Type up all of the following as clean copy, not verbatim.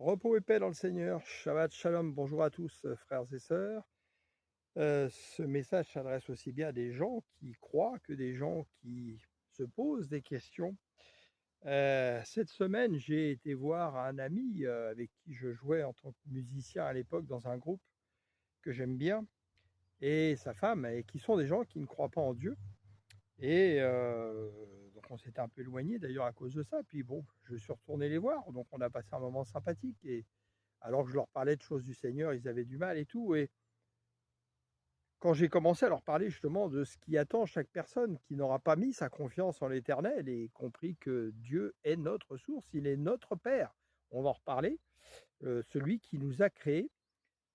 Repos et paix dans le Seigneur. Shabbat Shalom. Bonjour à tous, frères et sœurs. Ce message s'adresse aussi bien à des gens qui croient que des gens qui se posent des questions. Cette semaine, j'ai été voir un ami avec qui je jouais en tant que musicien à l'époque dans un groupe que j'aime bien, et sa femme, et qui sont des gens qui ne croient pas en Dieu. Et donc on s'était un peu éloigné d'ailleurs à cause de ça. Puis bon, je suis retourné les voir, donc on a passé un moment sympathique. Et alors que je leur parlais de choses du Seigneur, ils avaient du mal et tout. Et quand j'ai commencé à leur parler justement de ce qui attend chaque personne qui n'aura pas mis sa confiance en l'Éternel et compris que Dieu est notre source, il est notre Père, on va en reparler, celui qui nous a créés,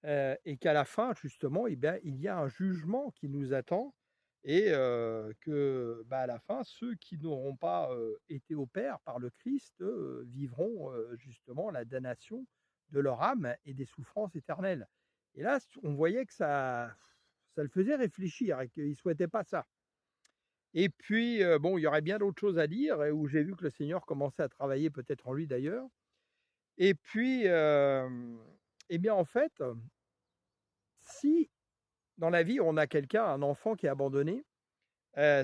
et qu'à la fin, justement, eh bien, il y a un jugement qui nous attend, et que bah, à la fin, ceux qui n'auront pas été au Père par le Christ vivront justement la damnation de leur âme et des souffrances éternelles. Et là, on voyait que ça le faisait réfléchir et qu'il ne souhaitait pas ça. Et puis, bon, il y aurait bien d'autres choses à dire, et où j'ai vu que le Seigneur commençait à travailler peut-être en lui d'ailleurs. Et puis, eh bien, en fait, si dans la vie, on a quelqu'un, un enfant qui est abandonné,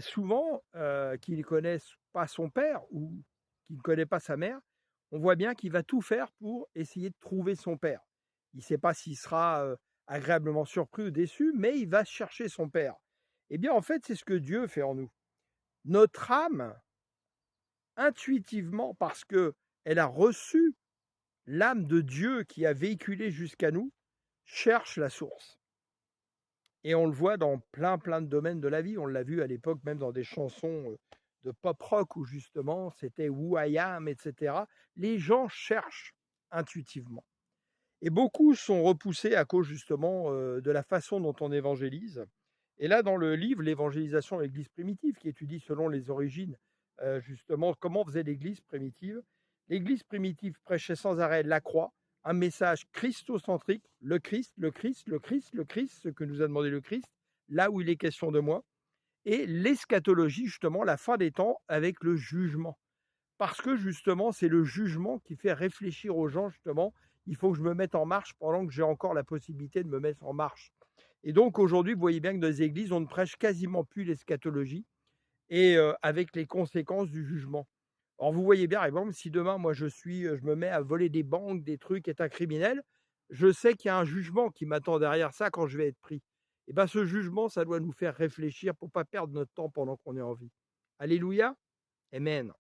souvent, qui ne connaisse pas son père ou qui ne connaît pas sa mère, on voit bien qu'il va tout faire pour essayer de trouver son père. Il ne sait pas s'il sera, agréablement surpris ou déçu, mais il va chercher son père. Eh bien, en fait, c'est ce que Dieu fait en nous. Notre âme, intuitivement, parce qu'elle a reçu l'âme de Dieu qui a véhiculé jusqu'à nous, cherche la source. Et on le voit dans plein de domaines de la vie. On l'a vu à l'époque même dans des chansons de pop rock où justement c'était Who I Am, etc. Les gens cherchent intuitivement. Et beaucoup sont repoussés à cause justement de la façon dont on évangélise. Et là, dans le livre L'évangélisation de l'Église primitive, qui étudie selon les origines justement comment faisait l'Église primitive, l'Église primitive prêchait sans arrêt la croix, un message christocentrique, le Christ, le Christ, le Christ, le Christ, ce que nous a demandé le Christ, là où il est question de moi, et l'eschatologie, justement, la fin des temps avec le jugement. Parce que justement, c'est le jugement qui fait réfléchir aux gens, justement, il faut que je me mette en marche pendant que j'ai encore la possibilité de me mettre en marche. Et donc aujourd'hui, vous voyez bien que dans les églises, on ne prêche quasiment plus l'eschatologie, et avec les conséquences du jugement. Alors vous voyez bien, par exemple, si demain, moi, je me mets à voler des banques, des trucs, être un criminel, je sais qu'il y a un jugement qui m'attend derrière ça quand je vais être pris. Et bien ce jugement, ça doit nous faire réfléchir pour ne pas perdre notre temps pendant qu'on est en vie. Alléluia, amen.